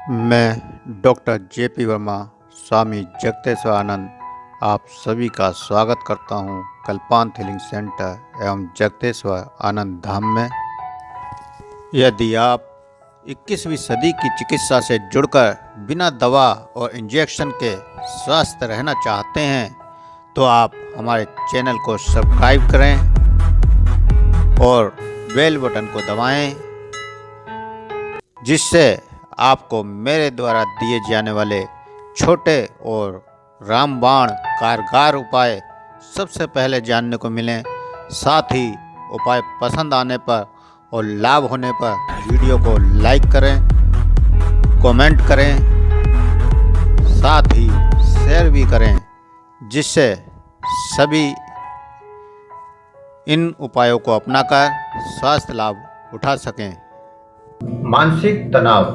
मैं doctor JP Verma, स्वामी जगतेश्वर आनंद, आप सभी का स्वागत करता हूं कल्पांत हीलिंग सेंटर एवं जगतेश्वर आनंद धाम में। यदि आप 21वीं सदी की चिकित्सा से जुड़कर बिना दवा और इंजेक्शन के स्वस्थ रहना चाहते हैं तो आप हमारे चैनल को सब्सक्राइब करें और बेल बटन को दबाएं, जिससे आपको मेरे द्वारा दिए जाने वाले छोटे और रामबाण कारगर उपाय सबसे पहले जानने को मिलें। साथ ही उपाय पसंद आने पर और लाभ होने पर वीडियो को लाइक करें, कमेंट करें, साथ ही शेयर भी करें, जिससे सभी इन उपायों को अपनाकर स्वास्थ्य लाभ उठा सकें। मानसिक तनाव,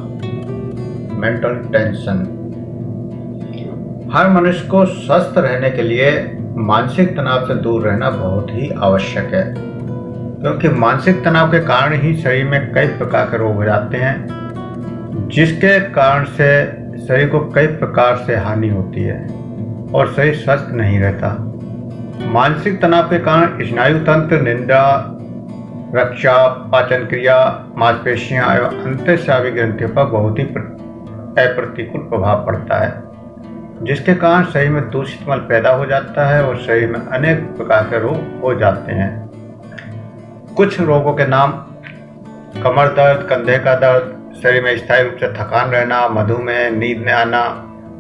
मेंटल टेंशन। हर मनुष्य को स्वस्थ रहने के लिए मानसिक तनाव से दूर रहना बहुत ही आवश्यक है, क्योंकि मानसिक तनाव के कारण ही शरीर में कई प्रकार के रोग हो जाते हैं, जिसके कारण से शरीर को कई प्रकार से हानि होती है और शरीर स्वस्थ नहीं रहता। मानसिक तनाव के कारण स्नायु तंत्र, निद्रा, रक्षा, पाचन क्रिया, मांसपेशियां एवं अंतःस्रावी ग्रंथियों पर बहुत ही अप्रतिकूल प्रभाव पड़ता है, जिसके कारण शरीर में दूषित मल पैदा हो जाता है और शरीर में अनेक प्रकार के रोग हो जाते हैं। कुछ रोगों के नाम: कमर दर्द, कंधे का दर्द, शरीर में स्थायी रूप से थकान रहना, मधुमेह, नींद न आना,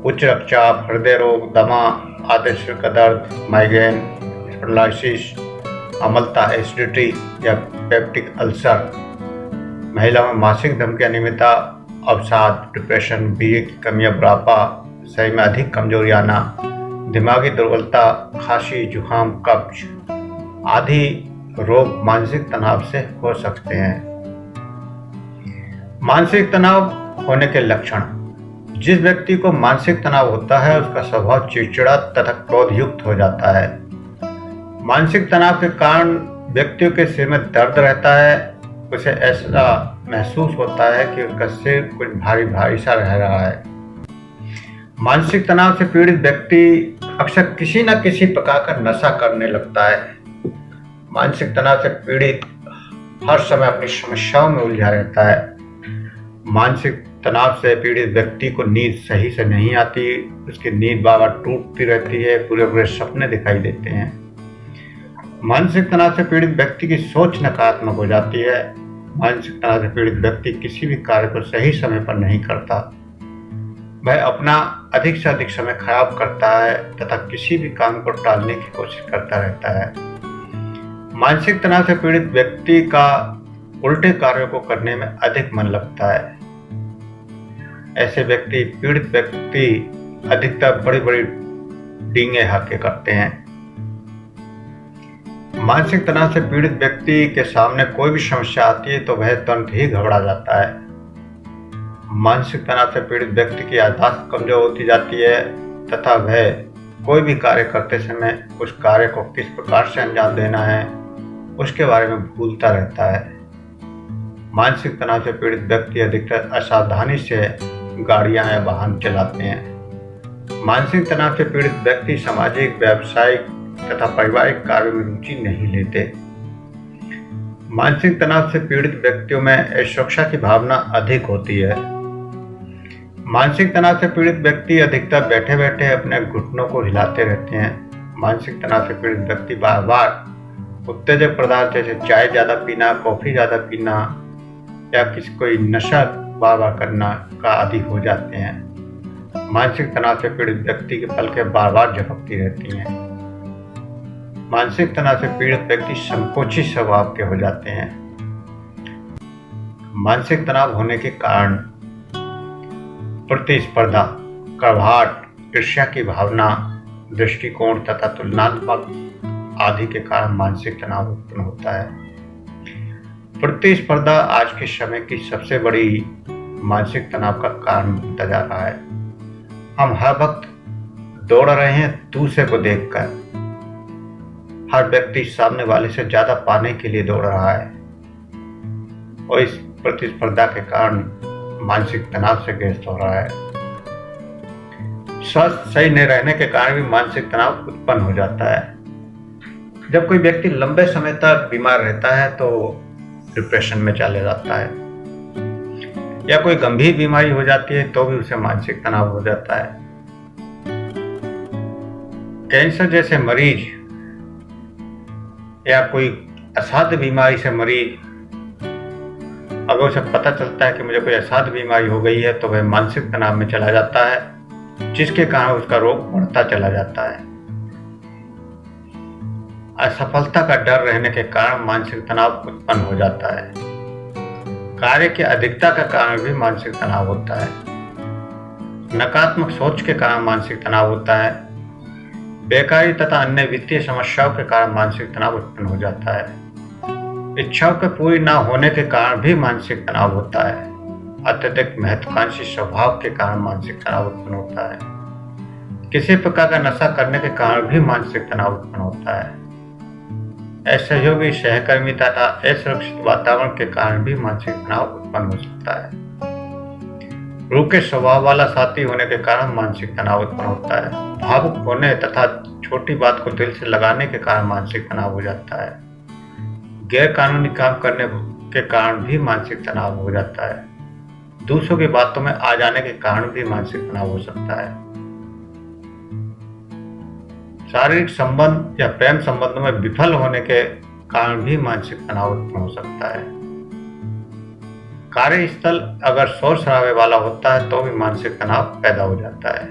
उच्च रक्तचाप, हृदय रोग, दमा, आंतरिक सिर का दर्द, माइग्रेन, स्पॉन्डिलोसिस, अम्लता, एसिडिटी या पेप्टिक अल्सर, महिला में मासिक धर्म की अनियमितता, अवसाद, डिप्रेशन, वीर्य की कमी या बुढ़ापा, शरीर में अधिक कमजोरी आना, दिमागी दुर्बलता, खांसी, जुकाम, कब्ज आदि रोग मानसिक तनाव से हो सकते हैं। मानसिक तनाव होने के लक्षण: जिस व्यक्ति को मानसिक तनाव होता है उसका स्वभाव चिड़चिड़ा तथा क्रोधयुक्त हो जाता है। मानसिक तनाव के कारण व्यक्तियों के सिर में दर्द रहता है, उसे ऐसा महसूस होता है कि उसका सिर कुछ भारी भारी सा रह रहा है। मानसिक तनाव से पीड़ित व्यक्ति अक्सर किसी न किसी प्रकार का नशा करने लगता है। मानसिक तनाव से पीड़ित हर समय अपनी समस्याओं में उलझा रहता है। मानसिक तनाव से पीड़ित व्यक्ति को नींद सही से नहीं आती, उसकी नींद बार बार टूटती रहती है, पूरे पूरे सपने दिखाई देते हैं। मानसिक तनाव से पीड़ित व्यक्ति की सोच नकारात्मक हो जाती है। मानसिक तनाव से पीड़ित व्यक्ति किसी भी कार्य को सही समय पर नहीं करता, वह अपना अधिक से अधिक समय खराब करता है तथा किसी भी काम को टालने की कोशिश करता रहता है। मानसिक तनाव से पीड़ित व्यक्ति का उल्टे कार्यों को करने में अधिक मन लगता है। ऐसे पीड़ित व्यक्ति अधिकतर बड़ी बड़ी डींगे हाके करते हैं। मानसिक तनाव से पीड़ित व्यक्ति के सामने कोई भी समस्या आती है तो वह तुरंत ही घबरा जाता है। मानसिक तनाव से पीड़ित व्यक्ति की याददाश्त कमजोर होती जाती है तथा वह कोई भी कार्य करते समय उस कार्य को किस प्रकार से अंजाम देना है उसके बारे में भूलता रहता है। मानसिक तनाव से पीड़ित व्यक्ति अधिकतर असावधानी से गाड़ियां या वाहन चलाते हैं। मानसिक तनाव से पीड़ित व्यक्ति सामाजिक, व्यावसायिक तथा पारिवारिक कार्यों में रुचि नहीं लेते। मानसिक तनाव से पीड़ित व्यक्तियों में असुरक्षा की भावना अधिक होती है। मानसिक तनाव से पीड़ित व्यक्ति अधिकतर बैठे बैठे अपने घुटनों को हिलाते रहते हैं। मानसिक तनाव से पीड़ित व्यक्ति बार बार उत्तेजक पदार्थ जैसे चाय ज़्यादा पीना, कॉफ़ी ज़्यादा पीना या कोई नशा बार बार करना का आदी हो जाते हैं। मानसिक तनाव से पीड़ित व्यक्ति की पलकें बार बार झपकती रहती हैं। मानसिक तनाव से पीड़ित व्यक्ति संकोची स्वभाव के हो जाते हैं। मानसिक तनाव होने के कारण प्रतिस्पर्धा, कड़वाहट, ईर्ष्या की भावना, दृष्टिकोण तथा तुलनात्मक आदि के कारण मानसिक तनाव उत्पन्न होता है। प्रतिस्पर्धा आज के समय की सबसे बड़ी मानसिक तनाव का कारण बनता जा रहा है। हम हर वक्त दौड़ रहे हैं दूसरे को देखकर। हर व्यक्ति सामने वाले से ज्यादा पाने के लिए दौड़ रहा है और इस प्रतिस्पर्धा के कारण मानसिक तनाव से ग्रस्त हो रहा है। स्वास्थ्य सही नहीं रहने के कारण भी मानसिक तनाव उत्पन्न हो जाता है। जब कोई व्यक्ति लंबे समय तक बीमार रहता है तो डिप्रेशन में चले जाता है, या कोई गंभीर बीमारी हो जाती है तो भी उसे मानसिक तनाव हो जाता है। कैंसर जैसे मरीज या कोई असाध्य बीमारी से मरीज, अगर उसे पता चलता है कि मुझे कोई असाध्य बीमारी हो गई है तो वह मानसिक तनाव में चला जाता है, जिसके कारण उसका रोग बढ़ता चला जाता है। असफलता का डर रहने के कारण मानसिक तनाव उत्पन्न हो जाता है। कार्य की अधिकता का कारण भी मानसिक तनाव होता है। नकारात्मक सोच के कारण मानसिक तनाव होता है। बेकारी तथा अन्य वित्तीय समस्याओं के कारण मानसिक तनाव उत्पन्न हो जाता है। इच्छाओं के पूरी न होने के कारण भी मानसिक तनाव होता है। अत्यधिक महत्वाकांक्षी स्वभाव के कारण मानसिक तनाव उत्पन्न होता है। किसी प्रकार का नशा करने के कारण भी मानसिक तनाव उत्पन्न होता है। असहयोगी सहकर्मी तथा असुरक्षित वातावरण के कारण भी मानसिक तनाव उत्पन्न हो सकता है। रूखे स्वभाव वाला साथी होने के कारण मानसिक तनाव उत्पन्न होता है। भावुक होने तथा छोटी बात को दिल से लगाने के कारण मानसिक तनाव हो जाता है। गैर कानूनी काम करने के कारण भी मानसिक तनाव हो जाता है। दूसरों की बातों में आ जाने के कारण भी मानसिक तनाव हो सकता है। शारीरिक संबंध या प्रेम संबंधों में विफल होने के कारण भी मानसिक तनाव उत्पन्न हो सकता है। कार्यस्थल अगर शोर शराबे वाला होता है तो भी मानसिक तनाव पैदा हो जाता है।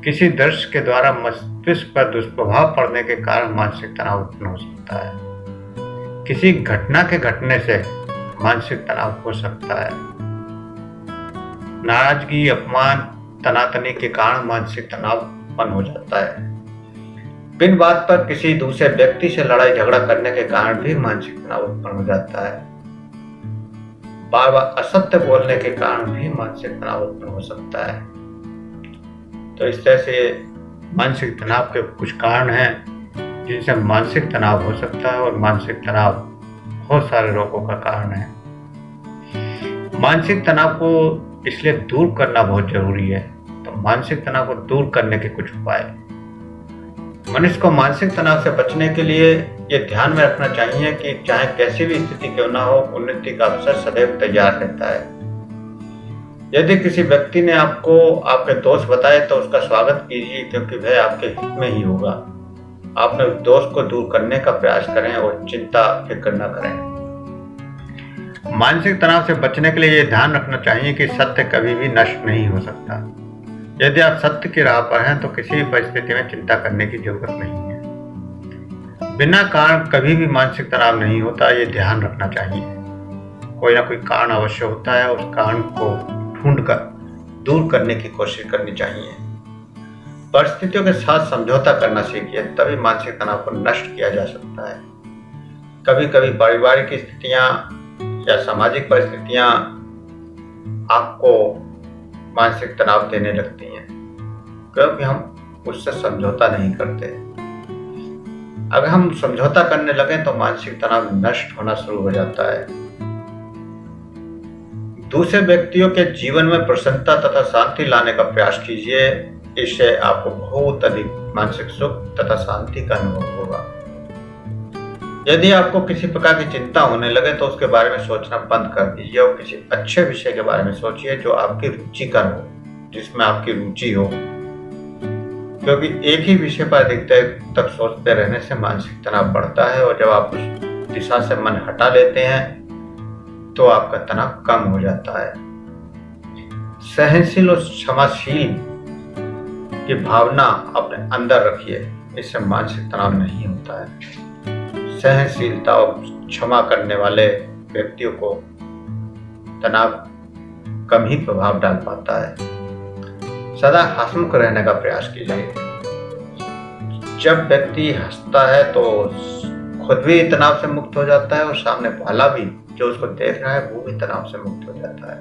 किसी दृश्य के द्वारा मस्तिष्क पर दुष्प्रभाव पड़ने के कारण मानसिक तनाव उत्पन्न हो सकता है। किसी घटना के घटने से मानसिक तनाव हो सकता है। नाराजगी, अपमान, तनातनी के कारण मानसिक तनाव उत्पन्न हो जाता है। बिन बात पर किसी दूसरे व्यक्ति से लड़ाई झगड़ा करने के कारण भी मानसिक तनाव उत्पन्न हो जाता है। बार बार असत्य बोलने के कारण भी मानसिक तनाव उत्पन्न हो सकता है। तो इस तरह से मानसिक तनाव के कुछ कारण हैं जिनसे मानसिक तनाव हो सकता है, और मानसिक तनाव बहुत सारे रोगों का कारण है। मानसिक तनाव को इसलिए दूर करना बहुत जरूरी है। तो मानसिक तनाव को दूर करने के कुछ उपाय। मनुष्य को मानसिक तनाव से बचने के लिए ये ध्यान में रखना चाहिए कि चाहे कैसी भी स्थिति क्यों ना हो, उन्नति का अवसर सदैव तैयार रहता है। यदि किसी व्यक्ति ने आपको आपके दोष बताए तो उसका स्वागत कीजिए, क्योंकि वह आपके हित में ही होगा। आपने उस दोष को दूर करने का प्रयास करें और चिंता फिक्र न करें। मानसिक तनाव से बचने के लिए ये ध्यान रखना चाहिए कि सत्य कभी भी नष्ट नहीं हो सकता। यदि आप सत्य की राह पर हैं तो किसी भी परिस्थिति में चिंता करने की जरूरत नहीं है। बिना कारण कभी भी मानसिक तनाव नहीं होता, ये ध्यान रखना चाहिए। कोई ना कोई कारण अवश्य होता है, उस कारण को ढूंढकर दूर करने की कोशिश करनी चाहिए। परिस्थितियों के साथ समझौता करना सीखिए, तभी मानसिक तनाव को नष्ट किया जा सकता है। कभी कभी पारिवारिक स्थितियां या सामाजिक परिस्थितियां आपको मानसिक तनाव देने लगती हैं, क्योंकि हम उससे समझौता नहीं करते। अगर हम समझौता करने लगे तो मानसिक तनाव नष्ट होना शुरू हो जाता है। दूसरे व्यक्तियों के जीवन में प्रसन्नता तथा शांति लाने का प्रयास कीजिए। इससे आपको बहुत अधिक मानसिक सुख तथा शांति का अनुभव होगा। यदि आपको किसी प्रकार की चिंता होने लगे तो उसके बारे में सोचना बंद कर दीजिए और किसी अच्छे विषय के बारे में सोचिए जो आपकी रुचिकर हो, जिसमें आपकी रुचि हो, क्योंकि एक ही विषय पर अधिक देर तक सोचते रहने से मानसिक तनाव बढ़ता है, और जब आप उस दिशा से मन हटा लेते हैं तो आपका तनाव कम हो जाता है। सहनशील और क्षमाशील की भावना अपने अंदर रखिए, इससे मानसिक तनाव नहीं होता है। सहनशीलता और क्षमा करने वाले व्यक्तियों को तनाव कम ही प्रभाव डाल पाता है। सदा हंसमुख रहने का प्रयास कीजिए। जब व्यक्ति हंसता है तो खुद भी तनाव से मुक्त हो जाता है, और सामने वाला भी जो उसको देख रहा है वो भी तनाव से मुक्त हो जाता है।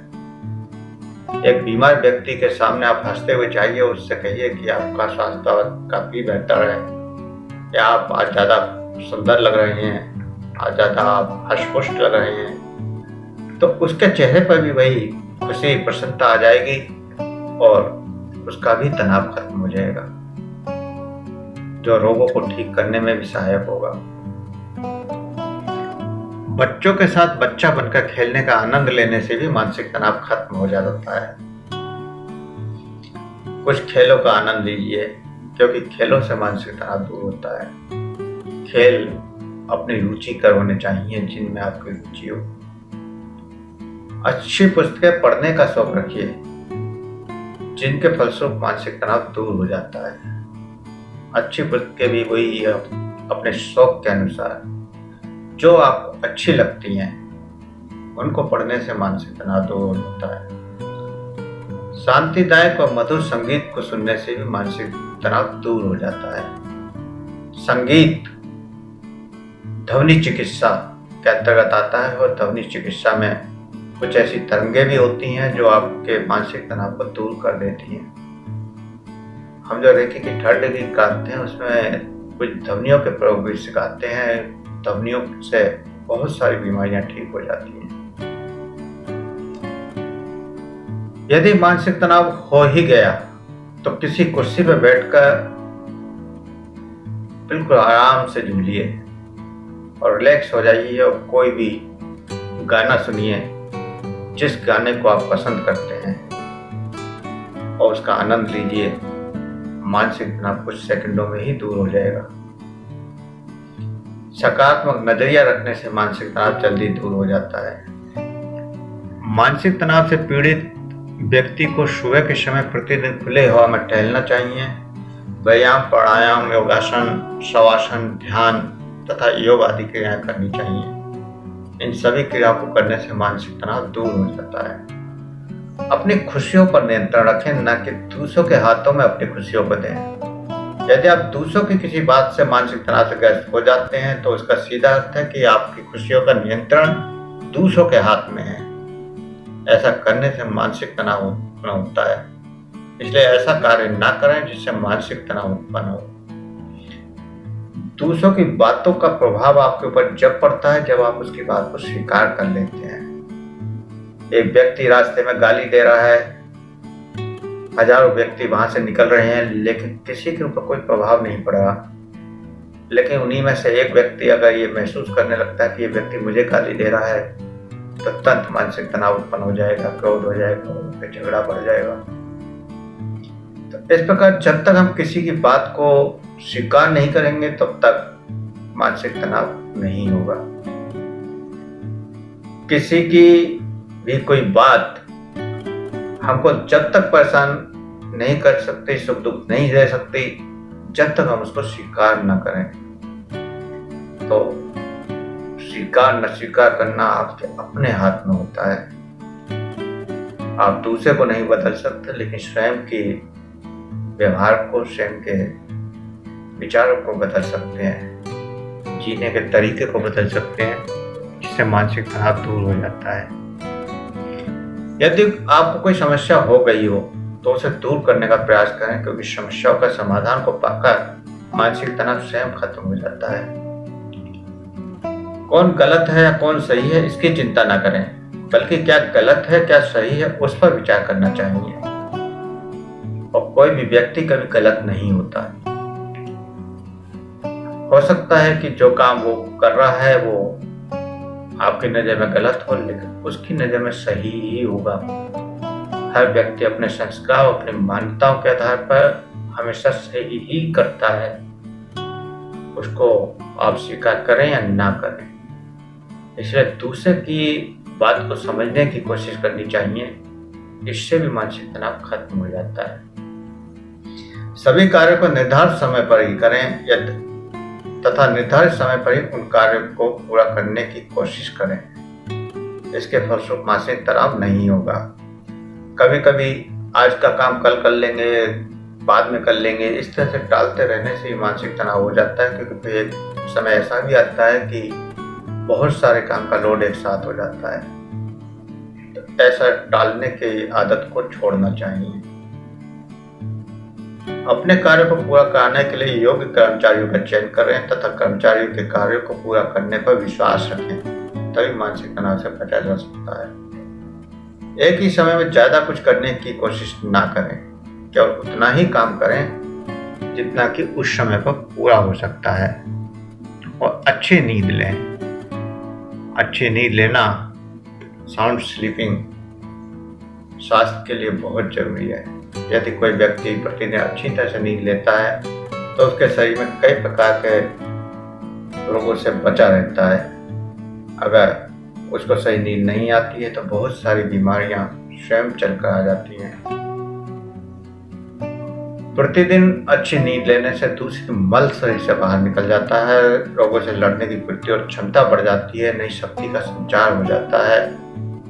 एक बीमार व्यक्ति के सामने आप हंसते हुए जाइए, उससे कहिए कि आपका स्वास्थ्य काफी बेहतर है, या आप आज ज्यादा सुंदर लग रहे हैं, आज ज्यादा आप हष्टपुष्ट लग रहे हैं, तो उसके चेहरे पर भी वही खुशी प्रसन्नता आ जाएगी और उसका भी तनाव खत्म हो जाएगा, जो रोगों को ठीक करने में भी सहायक होगा। बच्चों के साथ बच्चा बनकर खेलने का आनंद लेने से भी मानसिक तनाव खत्म हो जाता है। कुछ खेलों का आनंद लीजिए, क्योंकि खेलों से मानसिक तनाव दूर होता है। खेल अपनी रुचि कर होने चाहिए, जिनमें आपकी रुचि हो। अच्छी पुस्तकें पढ़ने का शौक रखिए, जिनके फलस्वरूप मानसिक तनाव दूर हो जाता है। अच्छी पुस्तकें भी वही है, अपने शौक के अनुसार जो आपको अच्छी लगती हैं, उनको पढ़ने से मानसिक तनाव दूर होता है। शांतिदायक और मधुर संगीत को सुनने से भी मानसिक तनाव दूर हो जाता है। संगीत ध्वनि चिकित्सा के अंतर्गत आता है और ध्वनि चिकित्सा में कुछ ऐसी तरंगें भी होती हैं जो आपके मानसिक तनाव को दूर कर देती हैं। हम जो रेकी की थर्ड डिग्री गाते हैं, उसमें कुछ ध्वनियों के प्रयोग भी सिखाते हैं। ध्वनियों से बहुत सारी बीमारियां ठीक हो जाती हैं। यदि मानसिक तनाव हो ही गया तो किसी कुर्सी पर बैठकर बिल्कुल आराम से झूलिए और रिलैक्स हो जाइए और कोई भी गाना सुनिए जिस गाने को आप पसंद करते हैं और उसका आनंद लीजिए। मानसिक तनाव कुछ सेकंडों में ही दूर हो जाएगा। सकारात्मक नजरिया रखने से मानसिक तनाव जल्दी दूर हो जाता है। मानसिक तनाव से पीड़ित व्यक्ति को सुबह के समय प्रतिदिन खुले हवा में टहलना चाहिए। व्यायाम, प्राणायाम, योगासन, शवासन, ध्यान तथा योग आदि क्रियाएं करनी चाहिए। इन सभी क्रियाओं को करने से मानसिक तनाव दूर हो जाता है। अपनी खुशियों पर नियंत्रण रखें, न कि दूसरों के हाथों में अपनी खुशियों को दें। यदि आप दूसरों की किसी बात से मानसिक तनाव से ग्रस्त हो जाते हैं तो उसका सीधा अर्थ है कि आपकी खुशियों का नियंत्रण दूसरों के हाथ में है। ऐसा करने से मानसिक तनाव उत्पन्न होता है, इसलिए ऐसा कार्य ना करें जिससे मानसिक तनाव उत्पन्न हो। दूसरों की बातों का प्रभाव आपके ऊपर जब पड़ता है जब आप उसकी बात को स्वीकार कर लेते हैं। एक व्यक्ति रास्ते में गाली दे रहा है, हजारों व्यक्ति वहां से निकल रहे हैं, लेकिन किसी के ऊपर कोई प्रभाव नहीं पड़ रहा। लेकिन उन्हीं में से एक व्यक्ति अगर ये महसूस करने लगता है कि ये व्यक्ति मुझे गाली दे रहा है, तो तुरंत मानसिक तनाव उत्पन्न हो जाएगा, क्रोध हो जाएगा, फिर झगड़ा बढ़ जाएगा। तो इस प्रकार जब तक हम किसी की बात को स्वीकार नहीं करेंगे तब तक मानसिक तनाव नहीं होगा। किसी की भी कोई बात हमको जब तक परेशान नहीं कर सकती, सुख दुख नहीं दे सकती, जब तक हम उसको स्वीकार न करें। तो स्वीकार न स्वीकार करना आपके अपने हाथ में होता है। आप दूसरे को नहीं बदल सकते, लेकिन स्वयं के व्यवहार को, स्वयं के विचारों को बदल सकते हैं, जीने के तरीके को बदल सकते हैं, जिससे मानसिक तनाव दूर हो जाता है। यदि आपको कोई समस्या हो गई हो तो उसे दूर करने का प्रयास करें, क्योंकि समस्याओं का समाधान को पाकर मानसिक तनाव स्वयं खत्म हो जाता है। कौन गलत है या कौन सही है इसकी चिंता न करें, बल्कि क्या गलत है क्या सही है उस पर विचार करना चाहिए। और कोई भी व्यक्ति कभी गलत नहीं होता। हो सकता है कि जो काम वो कर रहा है वो आपकी नजर में गलत हो, लेकिन उसकी नजर में सही ही होगा। हर व्यक्ति अपने संस्कार और अपनी मान्यताओं के आधार पर हमेशा सही ही करता है, उसको आप स्वीकार करें या ना करें। इसलिए दूसरे की बात को समझने की कोशिश करनी चाहिए, इससे भी मानसिक तनाव खत्म हो जाता है। सभी कार्यों को निर्धारित समय पर ही करें तथा निर्धारित समय पर ही उन कार्यों को पूरा करने की कोशिश करें। इसके फलस्वरूप मानसिक तनाव नहीं होगा। कभी कभी आज का काम कल कर लेंगे, बाद में कर लेंगे, इस तरह से टालते रहने से ही मानसिक तनाव हो जाता है, क्योंकि फिर एक समय ऐसा भी आता है कि बहुत सारे काम का लोड एक साथ हो जाता है। तो ऐसा टालने की आदत को छोड़ना चाहिए। अपने कार्यों को पूरा कराने के लिए योग्य कर्मचारियों का चयन करें तथा कर्मचारियों के कार्यों को पूरा करने पर विश्वास रखें, तभी मानसिक तनाव से बचा जा सकता है। एक ही समय में ज़्यादा कुछ करने की कोशिश ना करें, केवल उतना ही काम करें जितना कि उस समय पर पूरा हो सकता है। और अच्छी नींद लें। अच्छी नींद लेना, साउंड स्लीपिंग स्वास्थ्य के लिए बहुत जरूरी है। यदि कोई व्यक्ति प्रतिदिन अच्छी तरह से नींद लेता है तो उसके शरीर में कई प्रकार के रोगों से बचा रहता है। अगर उसको सही नींद नहीं आती है तो बहुत सारी बीमारियां स्वयं चलकर आ जाती हैं। प्रतिदिन अच्छी नींद लेने से दूषित मल शरीर से बाहर निकल जाता है, रोगों से लड़ने की वृत्ति और क्षमता बढ़ जाती है, नई शक्ति का संचार हो जाता है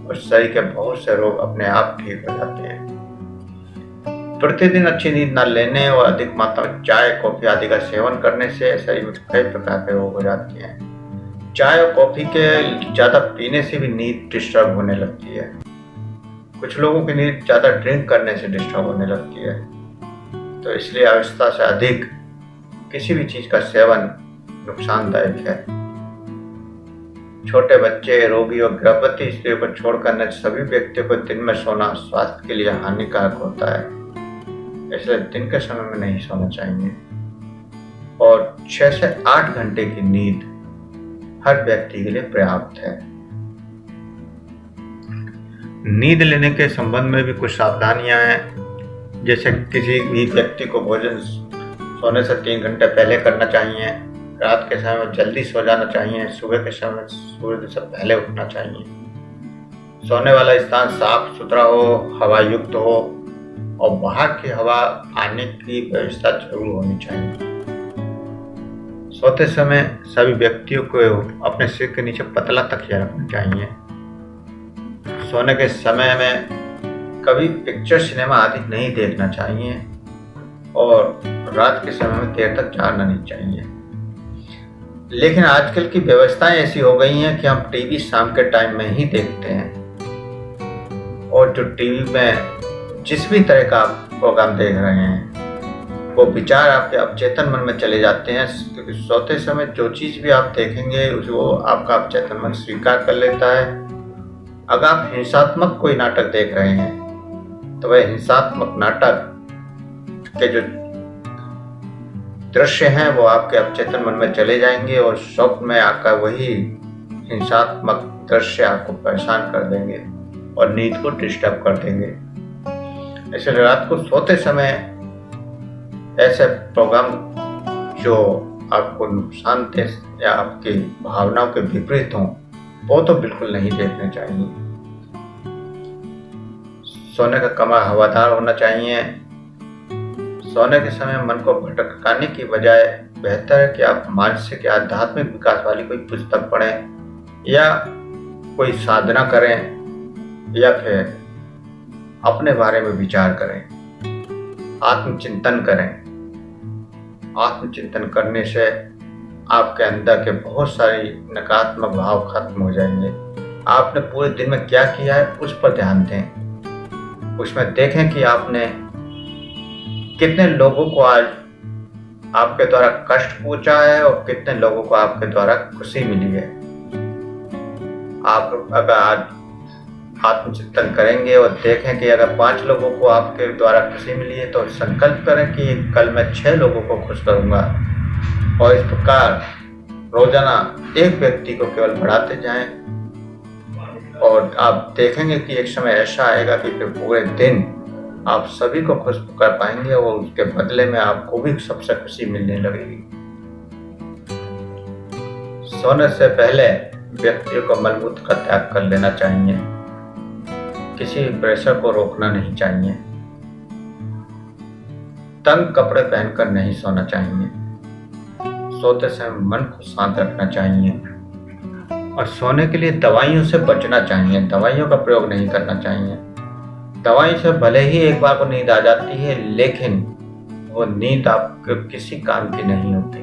और शरीर के बहुत से रोग अपने आप ठीक हो जाते हैं। प्रतिदिन अच्छी नींद न लेने और अधिक मात्रा में चाय, कॉफी आदि का सेवन करने से शरीर में कई प्रकार के रोग हो जाते हैं। चाय और कॉफी के ज्यादा पीने से भी नींद डिस्टर्ब होने लगती है। कुछ लोगों की नींद ज्यादा ड्रिंक करने से डिस्टर्ब होने लगती है। तो इसलिए आवश्यकता से अधिक किसी भी चीज का सेवन नुकसानदायक है। छोटे बच्चे, रोगी और गर्भवती स्त्रियों को छोड़कर सभी व्यक्तियों को दिन में सोना स्वास्थ्य के लिए हानिकारक होता है, इसलिए दिन के समय में नहीं सोना चाहिए। और 6 से 8 घंटे की नींद हर व्यक्ति के लिए पर्याप्त है। नींद लेने के संबंध में भी कुछ सावधानियां हैं, जैसे किसी भी व्यक्ति को भोजन सोने से 3 घंटे पहले करना चाहिए, रात के समय में जल्दी सो जाना चाहिए, सुबह के समय सूर्य से पहले उठना चाहिए, सोने वाला स्थान साफ सुथरा हो, हवा युक्त हो और बाहर की हवा आने की व्यवस्था जरूर होनी चाहिए। सोते समय सभी व्यक्तियों को अपने सिर के नीचे पतला तकिया रखना चाहिए। सोने के समय में कभी पिक्चर, सिनेमा आदि नहीं देखना चाहिए और रात के समय में देर तक जागना नहीं चाहिए। लेकिन आजकल की व्यवस्थाएं ऐसी हो गई हैं कि हम टीवी शाम के टाइम में ही देखते हैं और जो टीवी में जिस भी तरह का आप प्रोग्राम देख रहे हैं वो विचार आपके अवचेतन मन में चले जाते हैं, क्योंकि सोते समय जो चीज भी आप देखेंगे वो आपका अवचेतन मन स्वीकार कर लेता है। अगर आप हिंसात्मक कोई नाटक देख रहे हैं तो वह हिंसात्मक नाटक के जो दृश्य हैं वो आपके अवचेतन मन में चले जाएंगे और स्वप्न में आकर वही हिंसात्मक दृश्य आपको परेशान कर देंगे और नींद को डिस्टर्ब कर देंगे। इसलिए रात को सोते समय ऐसे प्रोग्राम जो आपको नुकसान दे या आपकी भावनाओं के विपरीत हों वो तो बिल्कुल नहीं देखने चाहिए। सोने का कमरा हवादार होना चाहिए। सोने के समय मन को भटकाने की बजाय बेहतर है कि आप मानसिक या आध्यात्मिक विकास वाली कोई पुस्तक पढ़ें या कोई साधना करें या फिर अपने बारे में विचार करें, आत्मचिंतन करें। आत्मचिंतन करने से आपके अंदर के बहुत सारी नकारात्मक भाव खत्म हो जाएंगे। आपने पूरे दिन में क्या किया है उस पर ध्यान दें। उसमें देखें कि आपने कितने लोगों को आज आपके द्वारा कष्ट पहुंचा है और कितने लोगों को आपके द्वारा खुशी मिली है। आप अगर आज आत्मचिंतन करेंगे और देखें कि अगर 5 लोगों को आपके द्वारा खुशी मिली है तो संकल्प करें कि कल मैं 6 लोगों को खुश करूंगा और इस प्रकार रोजाना एक व्यक्ति को केवल बढ़ाते जाएं और आप देखेंगे कि एक समय ऐसा आएगा कि फिर पूरे दिन आप सभी को खुश कर पाएंगे और उसके बदले में आपको भी सबसे खुशी मिलने लगेगी। सोने से पहले व्यक्तियों को मलमूत्र का त्याग कर लेना चाहिए। किसी प्रेशर को रोकना नहीं चाहिए। तंग कपड़े पहनकर नहीं सोना चाहिए। सोते समय मन को शांत रखना चाहिए और सोने के लिए दवाइयों से बचना चाहिए। दवाइयों का प्रयोग नहीं करना चाहिए। दवाई से भले ही एक बार को नींद आ जाती है लेकिन वो नींद आपके किसी काम की नहीं होती।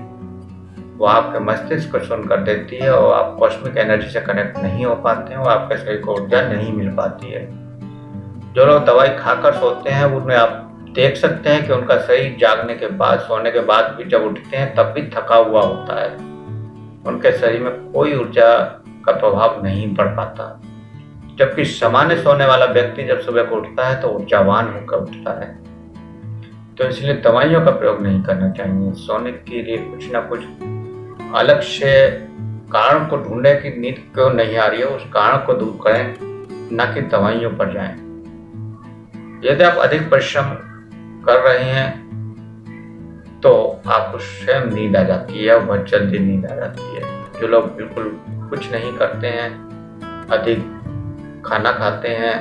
वो आपके मस्तिष्क को सुन कर देती है और आप कॉस्मिक एनर्जी से कनेक्ट नहीं हो पाते हैं और आपके शरीर को ऊर्जा नहीं मिल पाती है। जो लोग दवाई खाकर सोते हैं उनमें आप देख सकते हैं कि उनका शरीर जागने के बाद, सोने के बाद भी जब उठते हैं तब भी थका हुआ होता है। उनके शरीर में कोई ऊर्जा का प्रभाव नहीं पड़ पाता। जबकि सामान्य सोने वाला व्यक्ति जब सुबह को उठता है तो ऊर्जावान होकर उठता है। तो इसलिए दवाइयों का प्रयोग नहीं करना चाहिए। सोने के लिए कुछ ना कुछ अलग से कारण को ढूंढे कि नींद क्यों नहीं आ रही है, उस कारण को दूर करें, ना कि दवाइयों पर जाएं। यदि आप अधिक परिश्रम कर रहे हैं तो आपको स्वयं नींद आ जाती है, बहुत जल्दी नींद आ जाती है। जो लोग बिल्कुल कुछ नहीं करते हैं, अधिक खाना खाते हैं,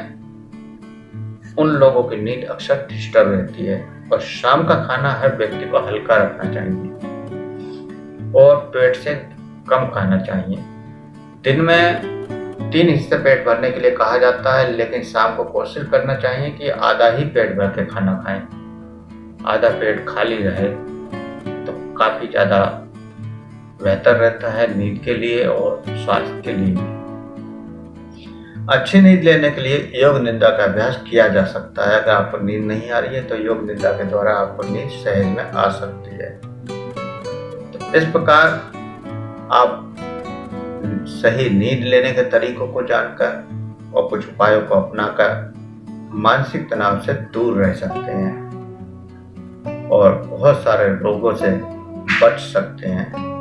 उन लोगों की नींद अक्सर डिस्टर्ब रहती है। और शाम का खाना हर व्यक्ति को हल्का रखना चाहिए और पेट से कम खाना चाहिए। दिन में 3 हिस्से पेट भरने के लिए कहा जाता है, लेकिन शाम को कोशिश करना चाहिए कि आधा ही पेट भर के खाना खाएं। आधा पेट खाली रहे तो काफी ज्यादा बेहतर रहता है नींद के लिए और स्वास्थ्य के लिए। अच्छी नींद लेने के लिए योग निद्रा का अभ्यास किया जा सकता है। अगर आपको नींद नहीं आ रही है तो योग निद्रा के द्वारा आपको नींद सहज में आ सकती है। तो इस प्रकार आप सही नींद लेने के तरीकों को जानकर और कुछ उपायों को अपनाकर मानसिक तनाव से दूर रह सकते हैं और बहुत सारे रोगों से बच सकते हैं।